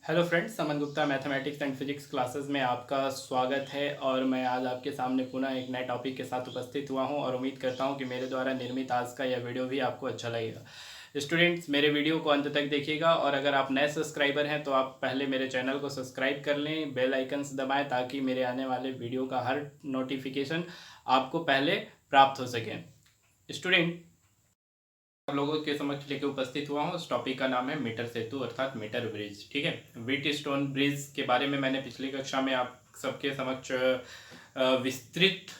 Hello friends, Saman Gupta mathematics and physics classes में आपका स्वागत है। और मैं आज आपके सामने पुनः एक नए टॉपिक के साथ उपस्थित हुआ हूं और उम्मीद करता हूं कि मेरे द्वारा निर्मित आज का यह वीडियो भी आपको अच्छा लगेगा। स्टूडेंट्स, मेरे वीडियो को अंत तक देखिएगा और अगर आप नए सब्सक्राइबर हैं तो आप पहले मेरे चैनल को सब्सक्राइब कर लें, बेल आइकन्स दबाएं ताकि मेरे आने वाले वीडियो का हर नोटिफिकेशन आपको पहले प्राप्त हो सके। स्टूडेंट, आप लोगों के समक्ष लेके उपस्थित हुआ हूँ। उस टॉपिक का नाम है मीटर सेतु अर्थात मीटर ब्रिज। ठीक है, व्हीट स्टोन ब्रिज के बारे में मैंने पिछली कक्षा में आप सबके समक्ष विस्तृत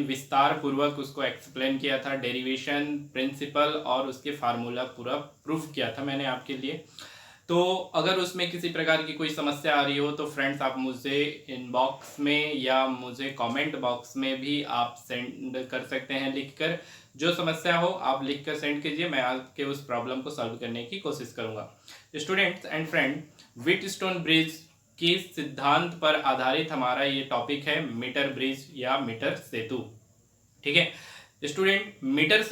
विस्तार पूर्वक उसको एक्सप्लेन किया था। डेरिवेशन, प्रिंसिपल और उसके फार्मूला पूरा प्रूफ किया था मैंने आपके लिए। तो अगर उसमें किसी प्रकार की कोई समस्या आ रही हो तो फ्रेंड्स आप मुझे इनबॉक्स में या मुझे कमेंट बॉक्स में भी आप सेंड कर सकते हैं लिखकर। जो समस्या हो आप लिखकर सेंड कीजिए, मैं आपके उस प्रॉब्लम को सॉल्व करने की कोशिश करूंगा। Students and friend, Wheatstone bridge के सिद्धांत पर आधारित हमारा ये टॉपिक है मीटर ब्रिज या मीटर सेतु। ठीक है स्टूडेंट, मीटर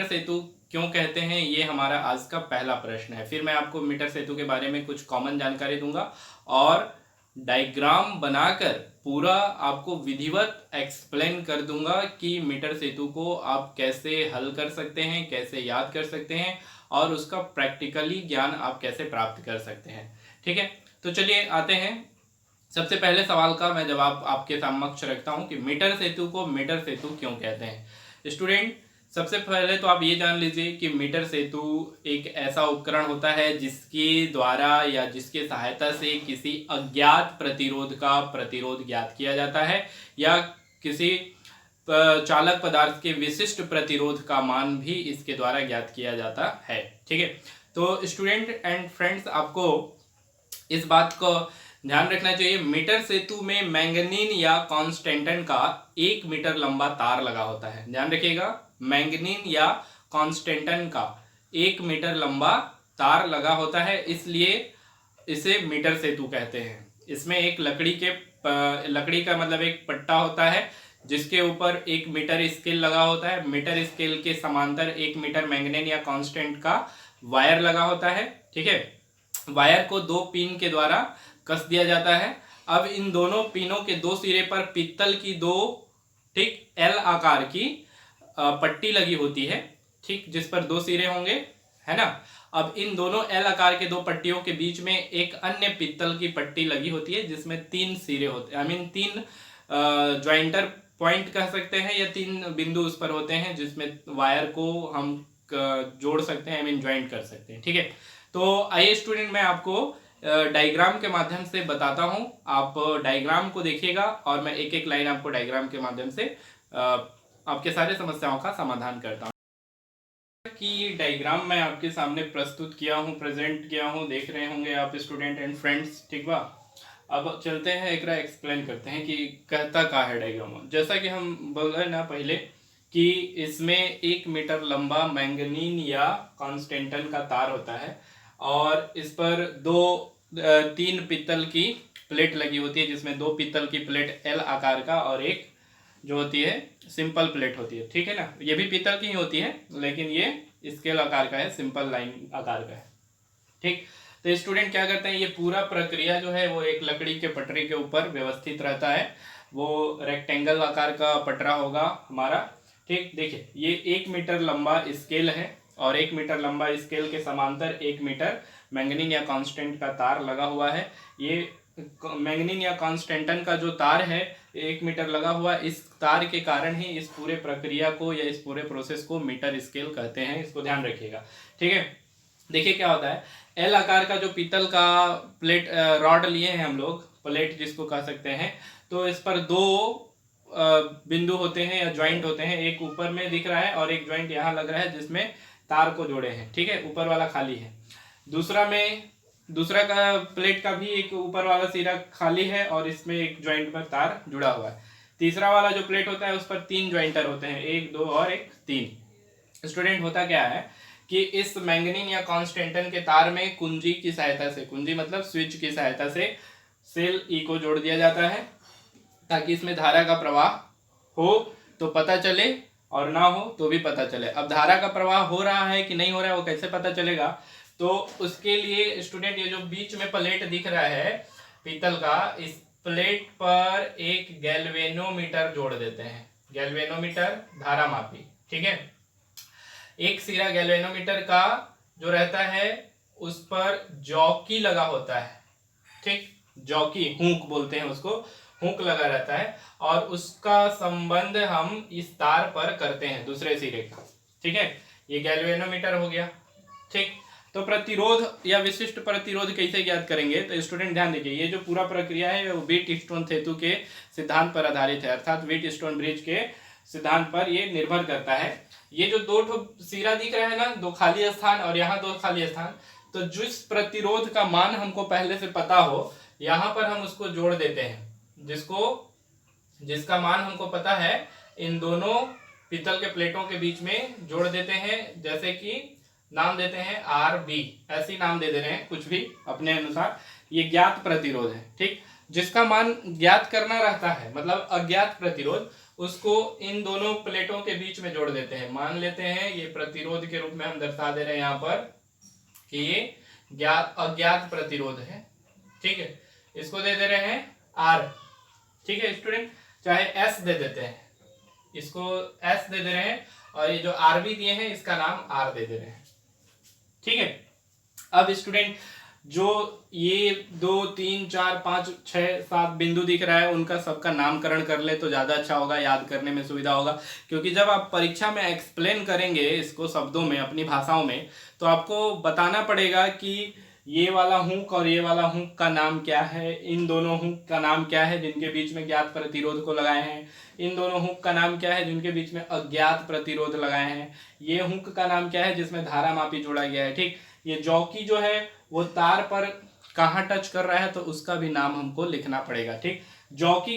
सेतु क्यों कहते हैं, ये हमारा आज का पहला प्रश्न है। फिर मैं आपको मीटर सेतु के बारे में कुछ कॉमन जानकारी दूंगा और डायग्राम बनाकर पूरा आपको विधिवत एक्सप्लेन कर दूंगा कि मीटर सेतु को आप कैसे हल कर सकते हैं, कैसे याद कर सकते हैं और उसका प्रैक्टिकली ज्ञान आप कैसे प्राप्त कर सकते हैं। ठीक है, तो चलिए आते हैं। सबसे पहले सवाल का मैं जवाब आपके समक्ष रखता हूं कि मीटर सेतु को मीटर सेतु क्यों कहते हैं। स्टूडेंट, सबसे पहले तो आप ये जान लीजिए कि मीटर सेतु एक ऐसा उपकरण होता है जिसके द्वारा या जिसके सहायता से किसी अज्ञात प्रतिरोध का प्रतिरोध ज्ञात किया जाता है या किसी चालक पदार्थ के विशिष्ट प्रतिरोध का मान भी इसके द्वारा ज्ञात किया जाता है। ठीक है, तो स्टूडेंट एंड फ्रेंड्स, आपको इस बात को ध्यान रखना चाहिए, मीटर सेतु में मैंगनीन या कॉन्स्टेंटन का 1 मीटर लंबा तार लगा होता है। ध्यान रखिएगा, मैंगनीन या कॉन्स्टेंटन का 1 मीटर लंबा तार लगा होता है, इसलिए इसे मीटर सेतु कहते हैं। इसमें एक लकड़ी का मतलब एक पट्टा होता है जिसके ऊपर 1 मीटर स्केल लगा होता है। मीटर स्केल के समांतर 1 मीटर मैंगनीन या कांस्टेंट का वायर लगा होता है। ठीक है, वायर को 2 पिन के द्वारा कस दिया जाता है। अब इन दोनों पिनों के 2 सिरे पर पित्तल की 2 एल आकार की पट्टी लगी होती है, ठीक, जिस पर 2 सिरे होंगे, है ना। अब इन दोनों एल आकार के 2 पट्टियों के बीच में एक अन्य पित्तल की पट्टी लगी होती है जिसमें 3 सिरे होते हैं, 3 ज्वाइंटर पॉइंट कह सकते हैं या 3 बिंदु उस पर होते हैं जिसमें वायर को हम जोड़ सकते हैं, ज्वाइंट कर सकते हैं। ठीक है, तो आइए स्टूडेंट, मैं आपको डायग्राम के माध्यम से बताता हूं। आप डायग्राम को देखिएगा और मैं एक एक लाइन आपको डायग्राम के माध्यम से आपके सारे समस्याओं का समाधान करता हूं। कि डायग्राम मैं आपके सामने प्रस्तुत किया हूं, प्रेजेंट किया हूं, देख रहे होंगे आप स्टूडेंट एंड फ्रेंड्स। ठीक बा, अब चलते हैं एक एक्सप्लेन करते हैं कि कहता क्या है डायग्राम। जैसा कि हम बोले ना पहले कि इसमें 1 मीटर लंबा मैंगनीन या कॉन्स्टेंटन का तार होता है और इस पर 3 पित्तल की प्लेट लगी होती है जिसमें 2 पित्तल की प्लेट एल आकार का और एक जो होती है सिंपल प्लेट होती है। ठीक है ना, ये भी पीतल की ही होती है लेकिन ये स्केल आकार का है, सिंपल लाइन आकार का है। ठीक, तो स्टूडेंट क्या करते हैं, ये पूरा प्रक्रिया जो है वो एक लकड़ी के पटरी के ऊपर व्यवस्थित रहता है। वो रेक्टेंगल आकार का पटरा होगा हमारा। ठीक, देखिए ये 1 मीटर लंबा स्केल है और 1 मीटर लंबा स्केल के समांतर 1 मीटर मैंगनीन या कांस्टेंट का तार लगा हुआ है। ये मैंगनीन या कांस्टेंटन का जो तार है 1 मीटर लगा हुआ, इस तार के कारण ही इस पूरे प्रक्रिया को या इस पूरे प्रोसेस को मीटर स्केल कहते हैं। इसको ध्यान रखिएगा। ठीक है, देखिए क्या होता है, एल आकार का जो पीतल का प्लेट रॉड लिए हैं हम लोग, प्लेट जिसको कह सकते हैं, तो इस पर 2 बिंदु होते हैं या ज्वाइंट होते हैं। एक ऊपर में दिख रहा है और एक ज्वाइंट यहाँ लग रहा है जिसमें तार को जोड़े हैं। ठीक है, ऊपर वाला खाली है। दूसरा का प्लेट का भी एक ऊपर वाला सिरा खाली है और इसमें एक ज्वाइंट पर तार जुड़ा हुआ है। तीसरा वाला जो प्लेट होता है उस पर 3 ज्वाइंटर होते हैं, 1 2 और 1 3। स्टूडेंट, होता क्या है कि इस मैंगनीन या कांस्टेंटन के तार में कुंजी की सहायता से, कुंजी मतलब स्विच की सहायता से सेल ई को जोड़ दिया जाता है ताकि इसमें धारा का प्रवाह हो तो पता चले और ना हो तो भी पता चले। अब धारा का प्रवाह हो रहा है कि नहीं हो रहा है वो कैसे पता चलेगा, तो उसके लिए स्टूडेंट ये जो बीच में प्लेट दिख रहा है पीतल का, इस प्लेट पर एक गैल्वेनोमीटर जोड़ देते हैं। गैल्वेनोमीटर धारामापी, ठीक है। एक सिरा गैल्वेनोमीटर का जो रहता है उस पर जॉकी लगा होता है, ठीक, जॉकी, हुक बोलते हैं उसको, हुक लगा रहता है और उसका संबंध हम इस तार पर करते हैं दूसरे सिरे का, ठीक है। ये गैल्वेनोमीटर हो गया, ठीक। तो प्रतिरोध या विशिष्ट प्रतिरोध कैसे ज्ञात करेंगे, तो स्टूडेंट ध्यान दीजिए, ये जो पूरा प्रक्रिया है वो व्हीटस्टोन सेतु के सिद्धांत पर आधारित है, अर्थात व्हीटस्टोन ब्रिज के सिद्धांत पर ये निर्भर करता है। ये जो दो सिरा दिख रहा है ना, दो खाली स्थान और यहाँ दो खाली स्थान, तो जिस प्रतिरोध का मान हमको पहले से पता हो यहाँ पर हम उसको जोड़ देते हैं, जिसका मान हमको पता है इन दोनों पीतल के प्लेटों के बीच में जोड़ देते हैं। जैसे कि नाम देते हैं RB, ऐसे नाम दे रहे हैं कुछ भी अपने अनुसार। ये ज्ञात प्रतिरोध है, ठीक। जिसका मान ज्ञात करना रहता है, मतलब अज्ञात प्रतिरोध, उसको इन दोनों प्लेटों के बीच में जोड़ देते हैं। मान लेते हैं ये प्रतिरोध के रूप में हम दर्शा दे रहे हैं यहाँ पर कि ये अज्ञात प्रतिरोध है, ठीक है। इसको दे दे रहे हैं R, ठीक है स्टूडेंट, चाहे S दे देते हैं, इसको S दे दे रहे हैं और ये जो RB दिए हैं इसका नाम R दे दे रहे हैं, ठीक है। अब स्टूडेंट जो ये 2 3 4 5 6 7 बिंदु दिख रहा है उनका सबका नामकरण कर ले तो ज़्यादा अच्छा होगा, याद करने में सुविधा होगा। क्योंकि जब आप परीक्षा में एक्सप्लेन करेंगे इसको शब्दों में, अपनी भाषाओं में, तो आपको बताना पड़ेगा कि ये वाला हुक और ये वाला हुक का नाम क्या है, इन दोनों हुक का नाम क्या है जिनके बीच में ज्ञात प्रतिरोध को लगाए हैं, इन दोनों हुक का नाम क्या है जिनके बीच में अज्ञात प्रतिरोध लगाए हैं, ये हुक का नाम क्या है जिसमें धारामापी जोड़ा गया है, ठीक। ये जॉकी जो है वो तार पर कहाँ टच कर रहा है तो उसका भी नाम हमको लिखना पड़ेगा, ठीक। जॉकी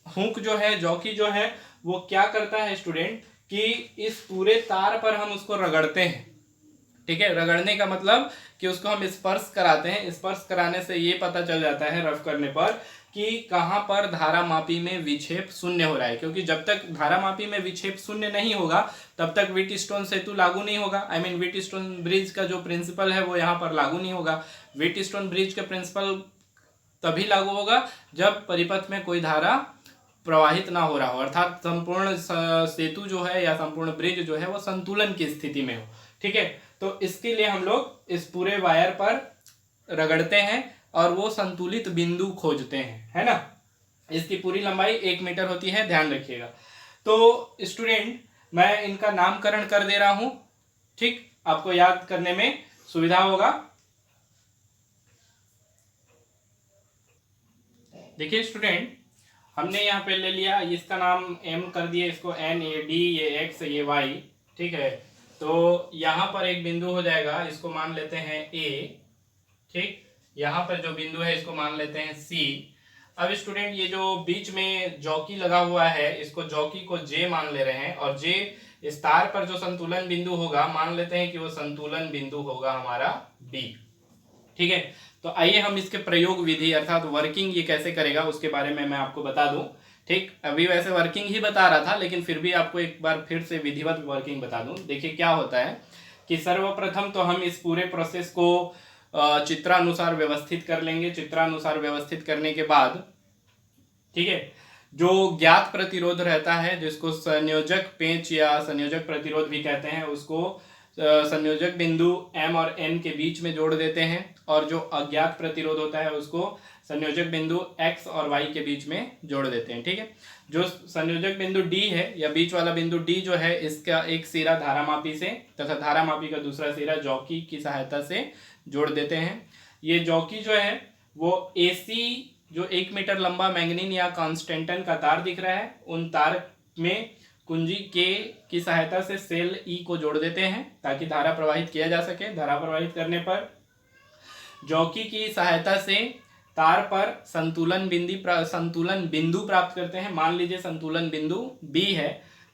हुक जो है, जॉकी जो है वो क्या करता है स्टूडेंट कि इस पूरे तार पर हम उसको रगड़ते हैं, ठीक है। रगड़ने का मतलब कि उसको हम स्पर्श कराते हैं। स्पर्श कराने से ये पता चल जाता है रफ करने पर कि कहाँ पर धारामापी में विक्षेप शून्य हो रहा है, क्योंकि जब तक धारामापी में विक्षेप शून्य नहीं होगा तब तक व्हीटस्टोन सेतु लागू नहीं होगा। आई मीन व्हीटस्टोन ब्रिज का जो प्रिंसिपल है वो यहाँ पर लागू नहीं होगा। व्हीटस्टोन ब्रिज का प्रिंसिपल तभी लागू होगा जब परिपथ में कोई धारा प्रवाहित ना हो रहा हो, अर्थात संपूर्ण सेतु जो है या संपूर्ण ब्रिज जो है वो संतुलन की स्थिति में हो, ठीक है। तो इसके लिए हम लोग इस पूरे वायर पर रगड़ते हैं और वो संतुलित बिंदु खोजते हैं, है ना। इसकी पूरी लंबाई 1 मीटर होती है, ध्यान रखिएगा। तो स्टूडेंट मैं इनका नामकरण कर दे रहा हूं, ठीक, आपको याद करने में सुविधा होगा। देखिए स्टूडेंट, हमने यहाँ पे ले लिया, इसका नाम M कर दिए, इसको NAD, ये X, ये Y, ठीक है। तो यहाँ पर एक बिंदु हो जाएगा, इसको मान लेते हैं A, ठीक। यहाँ पर जो बिंदु है इसको मान लेते हैं C। अब स्टूडेंट ये जो बीच में जॉकी लगा हुआ है इसको जॉकी को J मान ले रहे हैं और J इस तार पर जो संतुलन बिंदु होगा मान लेते हैं कि वो संतुलन बिंदु होगा हमारा B, ठीक है। तो आइए हम इसके प्रयोग विधि अर्थात वर्किंग ये कैसे करेगा उसके बारे में मैं आपको बता दूं, ठीक। अभी वैसे वर्किंग ही बता रहा था लेकिन फिर भी आपको एक बार फिर से विधिवत वर्किंग बता दूं। देखिए क्या होता है कि सर्वप्रथम तो हम इस पूरे प्रोसेस को चित्रानुसार व्यवस्थित कर लेंगे। चित्रानुसार व्यवस्थित करने के बाद, ठीक है, जो ज्ञात प्रतिरोध रहता है जिसको संयोजक पेंच या संयोजक प्रतिरोध भी कहते हैं, उसको संयोजक बिंदु M और N के बीच में जोड़ देते हैं और जो अज्ञात प्रतिरोध होता है उसको संयोजक बिंदु X और Y के बीच में जोड़ देते हैं, ठीक है। जो संयोजक बिंदु D है या बीच वाला बिंदु D जो है इसका एक सिरा धारामापी से तथा धारामापी का दूसरा सिरा जॉकी की सहायता से जोड़ देते हैं। ये जॉकी जो है वो AC जो 1 मीटर लंबा मैंगनीन या कॉन्स्टेंटन का तार दिख रहा है, उन तार में कुंजी K की सहायता से सेल E को जोड़ देते हैं ताकि धारा प्रवाहित किया जा सके। धारा प्रवाहित करने पर जॉकी की सहायता से तार पर संतुलन बिंदु प्राप्त करते हैं। मान लीजिए संतुलन बिंदु B है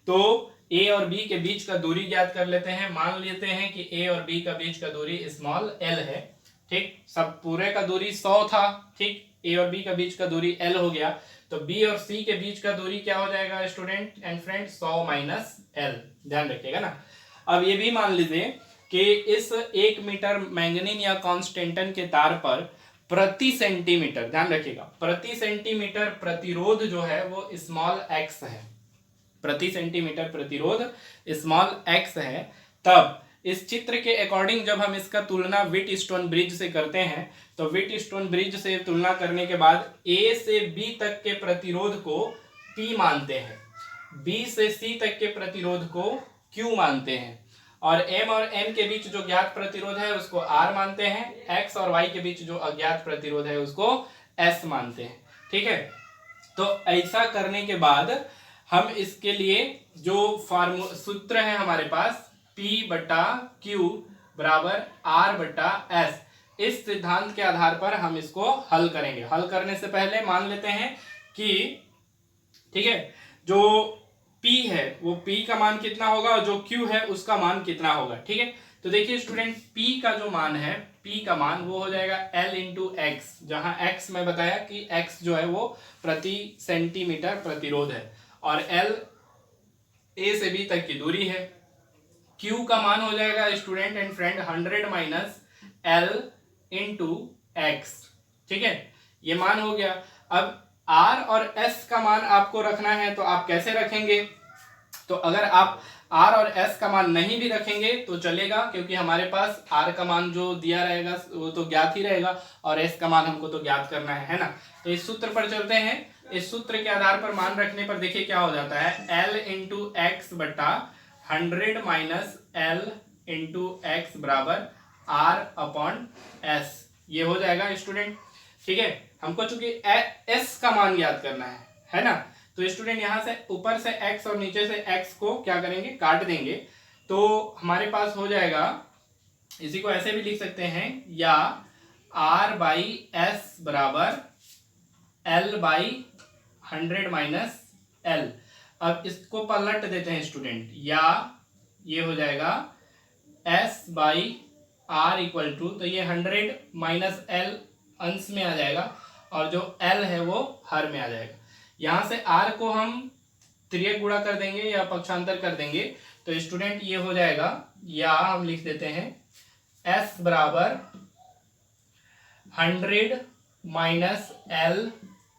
तो A और B के बीच का दूरी ज्ञात कर लेते हैं। मान लेते हैं कि A और B का बीच का दूरी स्मॉल l है, ठीक। सब पूरे का दूरी 100 था, ठीक। A और B का बीच का दूरी l हो गया तो B और C के बीच का दूरी क्या हो जाएगा स्टूडेंट एंड फ्रेंड, 100 - l, ध्यान रखिएगा ना। अब ये भी मान लीजिए कि इस 1 मीटर मैंगनीन या कॉन्स्टेंटन के तार पर प्रति सेंटीमीटर, ध्यान रखिएगा, प्रति सेंटीमीटर प्रतिरोध जो है वो स्मॉल एक्स है, प्रति सेंटीमीटर प्रतिरोध स्मॉल एक्स है। तब इस चित्र के अकॉर्डिंग जब हम इसका तुलना व्हीटस्टोन ब्रिज से करते हैं तो व्हीटस्टोन ब्रिज से तुलना करने के बाद ए से बी तक के प्रतिरोध को P मानते हैं, B से C तक के प्रतिरोध को Q मानते हैं, और M और N के बीच जो ज्ञात प्रतिरोध है उसको R मानते हैं, X और Y के बीच जो अज्ञात प्रतिरोध है उसको S मानते हैं। ठीक है, तो ऐसा करने के बाद हम इसके लिए जो सूत्र है हमारे पास P/Q बराबर R/S, इस सिद्धांत के आधार पर हम इसको हल करेंगे। हल करने से पहले मान लेते हैं कि ठीक है, जो P है वो P का मान कितना होगा और जो Q है उसका मान कितना होगा। ठीक है, तो देखिए स्टूडेंट, P का जो मान है, P का मान वो हो जाएगा L इंटू एक्स, जहां X मैं बताया कि X जो है वो प्रति सेंटीमीटर प्रतिरोध है और L A से B तक की दूरी है। Q का मान हो जाएगा student and friend 100 minus L into x. ठीक है, ये मान हो गया। अब R और S का मान आपको रखना है तो आप कैसे रखेंगे? तो अगर आप R और S का मान नहीं भी रखेंगे तो चलेगा, क्योंकि हमारे पास R का मान जो दिया रहेगा वो तो ज्ञात ही रहेगा और S का मान हमको तो ज्ञात करना है ना। तो इस सूत्र पर चलते हैं। इस सूत्र के आधार पर मान रखने पर देखिए क्या हो जाता है, L इंटू एक्स बटा 100 माइनस L इंटू एक्स बराबर R अपॉन S, ये हो जाएगा स्टूडेंट। ठीक है, हमको चूंकि S का मान ज्ञात करना है ना, तो स्टूडेंट यहां से ऊपर से x और नीचे से x को क्या करेंगे, काट देंगे, तो हमारे पास हो जाएगा, इसी को ऐसे भी लिख सकते हैं, या R/S बराबर L/100 माइनस L। अब इसको पलट देते हैं स्टूडेंट, या ये हो जाएगा S/R इक्वल टू, तो ये 100 माइनस L अंश में आ जाएगा और जो L है वो हर में आ जाएगा। यहां से R को हम त्रियक गुणा कर देंगे या पक्षांतर कर देंगे, तो स्टूडेंट ये हो जाएगा, या हम लिख देते हैं S बराबर 100 माइनस L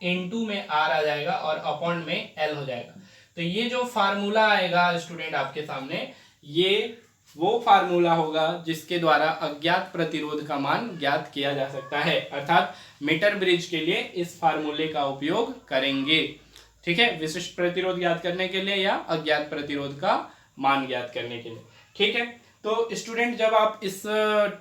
इंटू में R आ जाएगा और अपॉन में L हो जाएगा। तो ये जो फार्मूला आएगा स्टूडेंट आपके सामने, ये वो फार्मूला होगा जिसके द्वारा अज्ञात प्रतिरोध का मान ज्ञात किया जा सकता है, अर्थात मीटर ब्रिज के लिए इस फार्मूले का उपयोग करेंगे। ठीक है, विशिष्ट प्रतिरोध ज्ञात करने के लिए या अज्ञात प्रतिरोध का मान ज्ञात करने के लिए। ठीक है, तो स्टूडेंट जब आप इस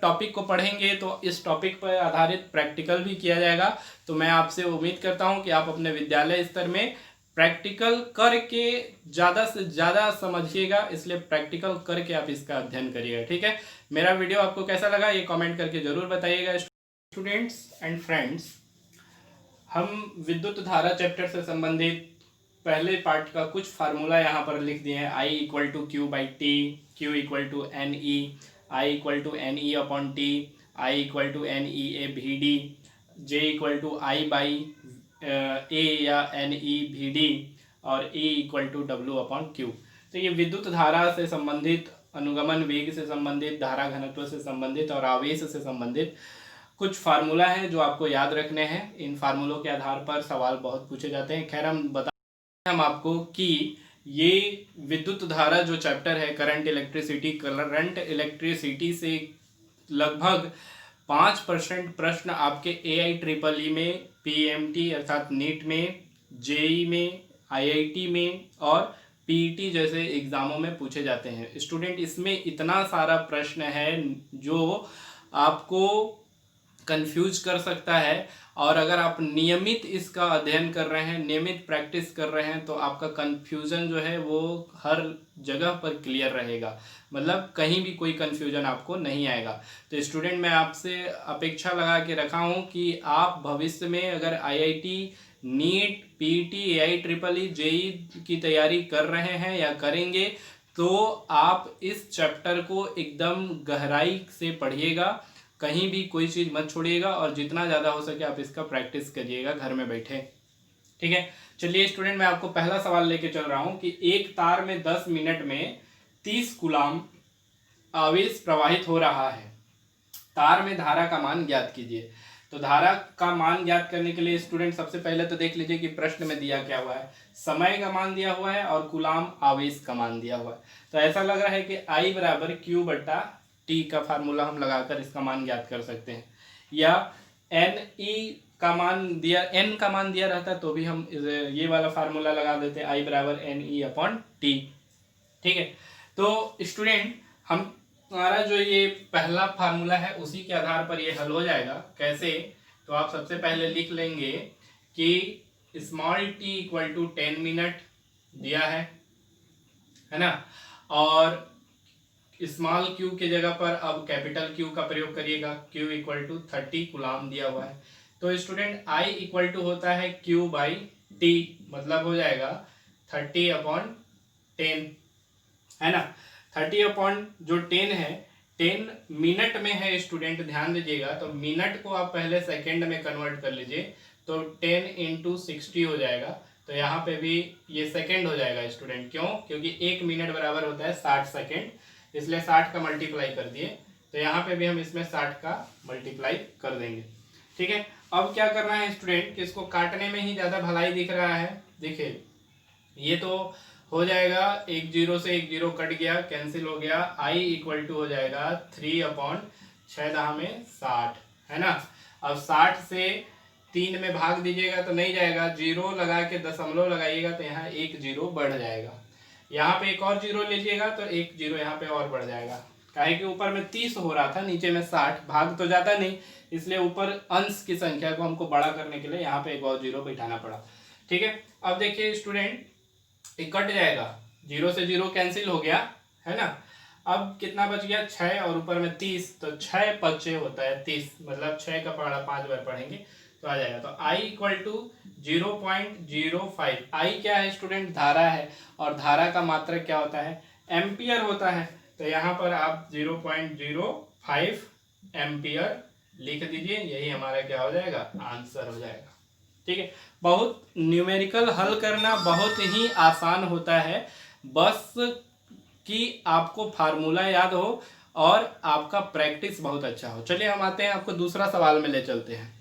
टॉपिक को पढ़ेंगे तो इस टॉपिक पर आधारित प्रैक्टिकल भी किया जाएगा, तो मैं आपसे उम्मीद करता हूं कि आप अपने विद्यालय स्तर में प्रैक्टिकल करके ज़्यादा से ज़्यादा समझिएगा, इसलिए प्रैक्टिकल करके आप इसका अध्ययन करिएगा। ठीक है, मेरा वीडियो आपको कैसा लगा ये कमेंट करके ज़रूर बताइएगा। स्टूडेंट्स एंड फ्रेंड्स, हम विद्युत धारा चैप्टर से संबंधित पहले पार्ट का कुछ फार्मूला यहाँ पर लिख दिए हैं। I equal to Q/T, Q equal to NE, I equal to NE upon T, I equal to NEA/VD, J equal to I/A या NE/VD और E equal to W upon Q। तो ये विद्युत धारा से संबंधित, अनुगमन वेग से संबंधित, धारा घनत्व से संबंधित और आवेश से संबंधित कुछ फार्मूला हैं जो आपको याद रखने हैं। इन फार्मूलों के आधार पर सवाल बहुत पूछे जाते हैं। खैर, हम आपको कि ये विद्युत धारा जो चैप्टर है, करंट इलेक्ट्रिसिटी से लगभग 5% प्रश्न आपके AIEEE में, PMT अर्थात नीट में, JEE में, IIT में और PET जैसे एग्जामों में पूछे जाते हैं। स्टूडेंट, इसमें इतना सारा प्रश्न है जो आपको कंफ्यूज कर सकता है, और अगर आप नियमित इसका अध्ययन कर रहे हैं, नियमित प्रैक्टिस कर रहे हैं, तो आपका कंफ्यूजन जो है वो हर जगह पर क्लियर रहेगा, मतलब कहीं भी कोई कंफ्यूजन आपको नहीं आएगा। तो स्टूडेंट, मैं आपसे अपेक्षा लगा के रखा हूँ कि आप भविष्य में अगर IIT, NEET, PET, AIEEE, JEE की तैयारी कर रहे हैं या करेंगे, तो आप इस चैप्टर को एकदम गहराई से पढ़िएगा, कहीं भी कोई चीज़ मत छोड़िएगा और जितना ज़्यादा हो सके आप इसका प्रैक्टिस करिएगा घर में बैठे। ठीक है, चलिए स्टूडेंट, मैं आपको पहला सवाल लेके चल रहा हूँ कि एक तार में 10 मिनट में 30 कूलाम आवेश प्रवाहित हो रहा है। तार में धारा का मान ज्ञात कीजिए। तो धारा का मान ज्ञात करने के लिए स्टूडेंट सबसे पहले तो देख लीजिए कि प्रश्न में दिया क्या हुआ है। समय का मान दिया हुआ है और कूलाम आवेश का मान दिया हुआ है। तो ऐसा लग रहा है कि I बराबर Q बटा T का फार्मूला हम लगाकर इसका मान ज्ञात कर सकते हैं, या NE का मान दिया, N का मान दिया रहता तो भी हम ये वाला फार्मूला लगा देते, I बराबर NE अपॉन T। ठीक है, तो स्टूडेंट हमारा जो ये पहला फार्मूला है उसी के आधार पर ये हल हो जाएगा। कैसे? तो आप सबसे पहले लिख लेंगे कि small t equal to 10 minute दिया है ना, और स्मॉल क्यू की जगह पर अब कैपिटल क्यू का प्रयोग करिएगा। क्यू इक्वल टू 30 कूलाम दिया हुआ है। तो स्टूडेंट आई इक्वल टू होता है क्यू बाई टी, मतलब हो जाएगा 30 अपॉन 10, है ना। 30 अपॉन जो 10 है, 10 मिनट में है स्टूडेंट, ध्यान दीजिएगा। तो मिनट को आप पहले सेकंड में कन्वर्ट कर लीजिए, तो 10 इंटू 60 हो जाएगा। तो यहाँ पे भी ये सेकंड हो जाएगा स्टूडेंट। क्यों? क्योंकि 1 मिनट बराबर होता है 60 सेकंड, इसलिए 60 का मल्टीप्लाई कर दिए। तो यहाँ पे भी हम इसमें 60 का मल्टीप्लाई कर देंगे। ठीक है, अब क्या करना है स्टूडेंट कि इसको काटने में ही ज़्यादा भलाई दिख रहा है। देखिए ये तो हो जाएगा, एक जीरो से एक जीरो कट गया, कैंसिल हो गया। आई इक्वल टू हो जाएगा 3 अपॉन 6 दहा में 60, है ना। अब 60 से 3 में भाग दीजिएगा तो नहीं जाएगा, जीरो लगा के दशमलव लगाइएगा तो यहाँ एक जीरो बढ़ जाएगा। यहाँ पे एक और जीरो लीजिएगा तो एक जीरो यहाँ पे और बढ़ जाएगा। काहे कि ऊपर में 30 हो रहा था, नीचे में 60, भाग तो जाता नहीं, इसलिए ऊपर अंश की संख्या को हमको बड़ा करने के लिए यहाँ पे एक और जीरो बैठाना पड़ा। ठीक है, अब देखिए स्टूडेंट ये कट जाएगा, जीरो से जीरो कैंसिल हो गया, है ना। अब कितना बच गया? 6 और ऊपर में 30, तो 6 पचे होता है 30, मतलब 6 का पढ़ा 5 बार पढ़ेंगे तो आ जाएगा। तो I इक्वल टू 0.05। आई क्या है स्टूडेंट? धारा है, और धारा का मात्रक क्या होता है? एम्पियर होता है। तो यहाँ पर आप 0.05 एम्पियर लिख दीजिए, यही हमारा क्या हो जाएगा? आंसर हो जाएगा। ठीक है, बहुत न्यूमेरिकल हल करना बहुत ही आसान होता है, बस कि आपको फार्मूला याद हो और आपका प्रैक्टिस बहुत अच्छा हो। चलिए हम आते हैं, आपको दूसरा सवाल में ले चलते हैं।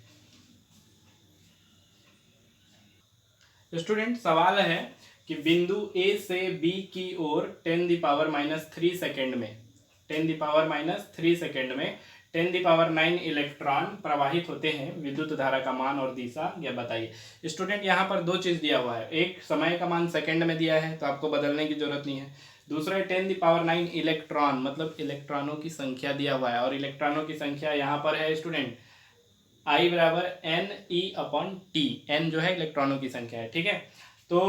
स्टूडेंट सवाल है कि बिंदु A से B की ओर 10⁻³ सेकेंड में 10⁻³ सेकेंड में 10⁹ इलेक्ट्रॉन प्रवाहित होते हैं। विद्युत धारा का मान और दिशा यह बताइए। स्टूडेंट यहाँ पर दो चीज़ दिया हुआ है, एक समय का मान सेकंड में दिया है तो आपको बदलने की जरूरत नहीं है। दूसरा 10⁹ इलेक्ट्रॉन, मतलब इलेक्ट्रॉनों की संख्या दिया हुआ है, और इलेक्ट्रॉनों की संख्या यहाँ पर है स्टूडेंट I बराबर NE अपॉन T। N जो है इलेक्ट्रॉनों की संख्या है। ठीक है, तो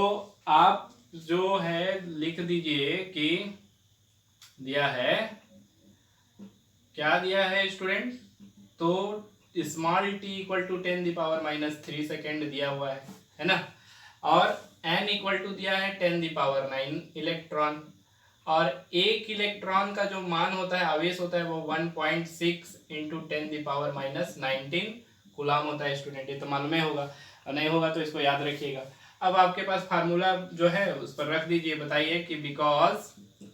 आप जो है लिख दीजिए कि दिया है, क्या दिया है स्टूडेंट? तो small t equal to 10⁻³ second दिया हुआ है ना, और n इक्वल टू दिया है 10⁹ इलेक्ट्रॉन, और एक इलेक्ट्रॉन का जो मान होता है, आवेश होता है, वो 1.6 इंटू 10⁻⁹ कूलाम होता है स्टूडेंट। ये तो मालूम ही होगा, और नहीं होगा तो इसको याद रखिएगा। अब आपके पास फार्मूला जो है उस पर रख दीजिए, बताइए कि बिकॉज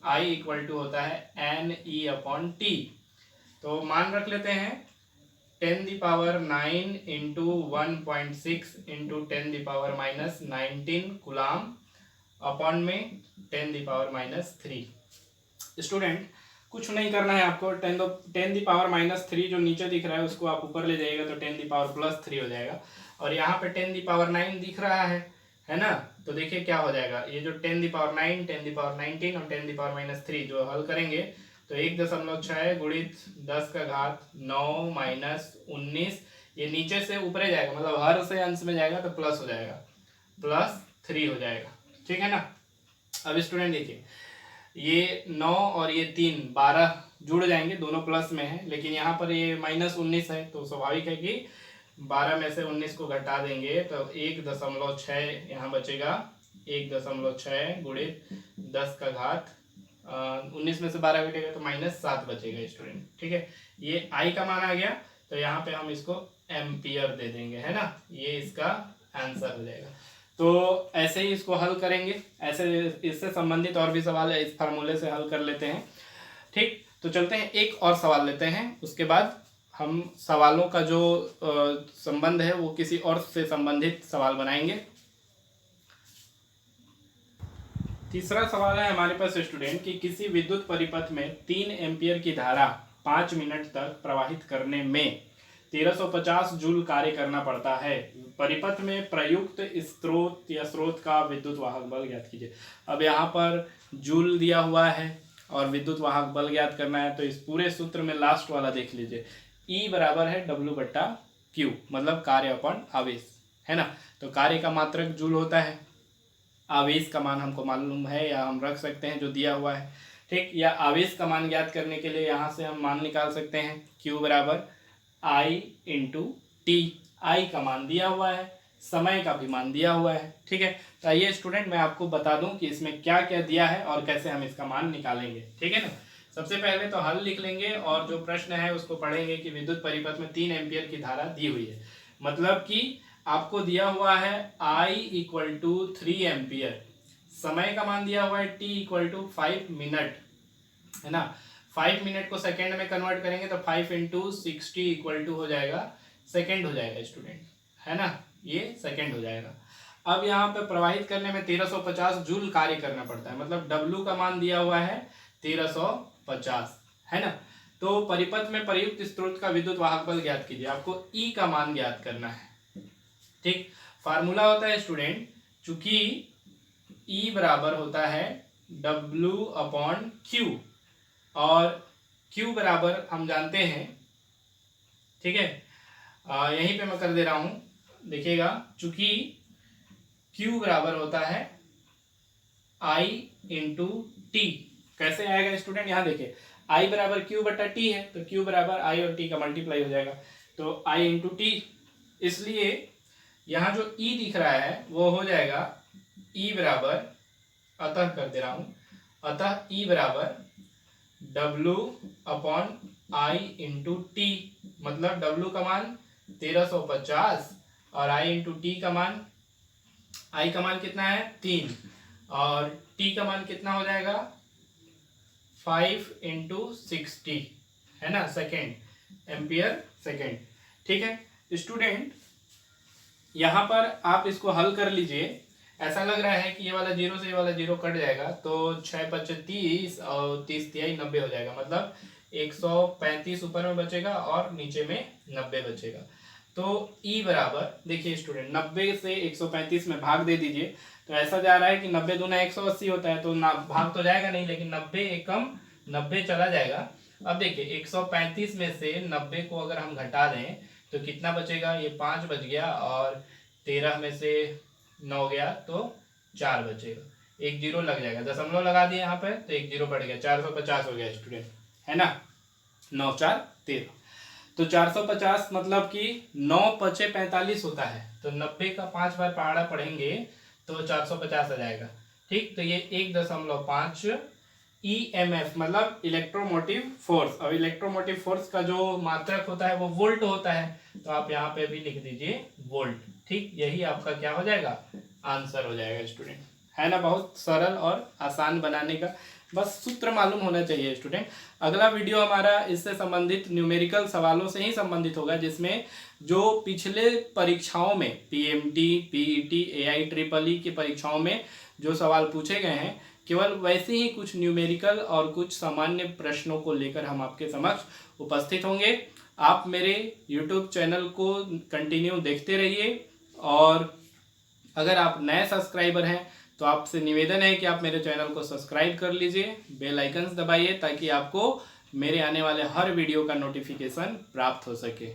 I इक्वल टू होता है NE अपॉन T। तो मान रख लेते हैं 10⁹ इंटू 1.6 इंटू 10⁻⁹ कूलाम अपॉन में 10⁻³ स्टूडेंट कुछ नहीं करना है आपको। 10⁻³ जो नीचे दिख रहा है उसको आप ऊपर ले जाइएगा तो 10⁻+3 हो जाएगा, और यहाँ पे 10⁹ दिख रहा है ना। तो देखिए क्या हो जाएगा, ये जो 10⁹, 10⁻⁹ और 10⁻³ जो हल करेंगे तो 1.6 गुणित 10 का घात 9 माइनस 19, ये नीचे से ऊपरे जाएगा, मतलब हर से अंश में जाएगा तो प्लस हो जाएगा, +3 हो जाएगा। ठीक है ना। अब स्टूडेंट देखिए, ये 9 और ये 3 12 जुड़ जाएंगे, दोनों प्लस में है, लेकिन यहाँ पर ये -19 है, तो स्वाभाविक है कि 12 में से 19 को घटा देंगे तो 1.6 यहाँ बचेगा। 1.6 गुणित 10 का घात 19 में से 12 घटेगा तो -7 बचेगा स्टूडेंट। ठीक है, ये I का मान आ गया, तो यहाँ पे हम इसको एम्पियर दे देंगे, है ना। ये इसका आंसर हो जाएगा। तो ऐसे ही इसको हल करेंगे, ऐसे इससे संबंधित और भी सवाल है, इस फार्मूले से हल कर लेते हैं। ठीक, तो चलते हैं एक और सवाल लेते हैं, उसके बाद हम सवालों का जो संबंध है वो किसी और से संबंधित सवाल बनाएंगे। तीसरा सवाल है हमारे पास स्टूडेंट कि किसी विद्युत परिपथ में 3 एम्पियर की धारा 5 मिनट तक प्रवाहित करने में 1350 जूल कार्य करना पड़ता है। परिपथ में प्रयुक्त स्रोत या स्रोत का विद्युत वाहक बल ज्ञात कीजिए। अब यहाँ पर जूल दिया हुआ है और विद्युत वाहक बल ज्ञात करना है, तो इस पूरे सूत्र में लास्ट वाला देख लीजिए, E बराबर है W/Q, मतलब कार्य अपॉन आवेश, है ना। तो कार्य का मात्रक जूल होता है, आवेश का मान हमको मालूम है या हम रख सकते हैं जो दिया हुआ है, ठीक। या आवेश का मान ज्ञात करने के लिए यहाँ से हम मान निकाल सकते हैं Q बराबर I इंटू टी। आई का मान दिया हुआ है, समय का भी मान दिया हुआ है, ठीक है। तो आइए स्टूडेंट मैं आपको बता दूं कि इसमें क्या क्या दिया है और कैसे हम इसका मान निकालेंगे, ठीक है ना। सबसे पहले तो हल लिख लेंगे और जो प्रश्न है उसको पढ़ेंगे कि विद्युत परिपथ में 3 एम्पियर की धारा दी हुई है, मतलब कि आपको दिया हुआ है I = 3 एम्पियर, समय का मान दिया हुआ है T = 5 मिनट, है ना। 5 मिनट को सेकेंड में कन्वर्ट करेंगे तो 5 × 60 = हो जाएगा सेकेंड हो जाएगा स्टूडेंट, है ना, ये सेकेंड हो जाएगा। अब यहाँ पे प्रवाहित करने में 1350 जूल कार्य करना पड़ता है, मतलब W का मान दिया हुआ है 1350, है ना। तो परिपथ में प्रयुक्त स्रोत का विद्युत वाहक बल ज्ञात कीजिए, आपको E का मान ज्ञात करना है, ठीक। फार्मूला होता है स्टूडेंट, चूंकि E बराबर होता है W/Q और Q बराबर हम जानते हैं, ठीक है। यहीं पे मैं कर दे रहा हूं, देखिएगा, चूंकि Q बराबर होता है I इंटू टी। कैसे आएगा स्टूडेंट, यहाँ देखिए I बराबर Q/T है, तो Q बराबर I और T का मल्टीप्लाई हो जाएगा, तो I इंटू टी। इसलिए यहाँ जो E दिख रहा है वो हो जाएगा E बराबर, अतः कर दे रहा हूं, अतः E बराबर W/I इंटू टी, मतलब W का मान 1350 और I इंटू टी का मान, I का मान कितना है 3 और T का मान कितना हो जाएगा 5 × 60, है ना, सेकेंड, एम्पियर सेकेंड, ठीक है स्टूडेंट। यहाँ पर आप इसको हल कर लीजिए, ऐसा लग रहा है कि ये वाला 0 से ये वाला 0 कट जाएगा, तो 6 × 5 = 30 और 30 × 90 हो जाएगा, मतलब 135 ऊपर में बचेगा और नीचे में 90 बचेगा। तो E बराबर, देखिए स्टूडेंट, 90 से 135 में भाग दे दीजिए, तो ऐसा जा रहा है कि 90 दूना 180 होता है, तो ना भाग तो जाएगा नहीं, लेकिन 90 एकम 90 चला जाएगा। अब देखिए 135 में से 90 को अगर हम घटा दें तो कितना बचेगा, ये 5 बच गया और 13 में से 9 गया तो 4 बचेगा, एक 0 लग जाएगा, दशमलव लगा दिए यहाँ पे तो एक 0 बढ़ गया, 450 हो गया स्टूडेंट, है ना। 9 × 4 = 13, तो 450 मतलब कि 9 × 5 = 45 होता है, तो 90 का 5 बार पहाड़ा पढ़ेंगे तो 450 आ जाएगा, ठीक। तो ये 1.5 EMF मतलब इलेक्ट्रोमोटिव फोर्स, और इलेक्ट्रोमोटिव फोर्स का जो मात्रक होता है वो वोल्ट होता है, तो आप यहाँ पे भी लिख दीजिए वोल्ट, ठीक। यही आपका क्या हो जाएगा, आंसर हो जाएगा स्टूडेंट, है ना। बहुत सरल और आसान बनाने का बस सूत्र मालूम होना चाहिए स्टूडेंट। अगला वीडियो हमारा इससे संबंधित न्यूमेरिकल सवालों से ही संबंधित होगा, जिसमें जो पिछले परीक्षाओं में PMT, PET, AIEEE की परीक्षाओं में जो सवाल पूछे गए हैं, केवल वैसे ही कुछ न्यूमेरिकल और कुछ सामान्य प्रश्नों को लेकर हम आपके समक्ष उपस्थित होंगे। आप मेरे YouTube चैनल को कंटिन्यू देखते रहिए, और अगर आप नए सब्सक्राइबर हैं तो आपसे निवेदन है कि आप मेरे चैनल को सब्सक्राइब कर लीजिए, बेल आइकन्स दबाइए, ताकि आपको मेरे आने वाले हर वीडियो का नोटिफिकेशन प्राप्त हो सके।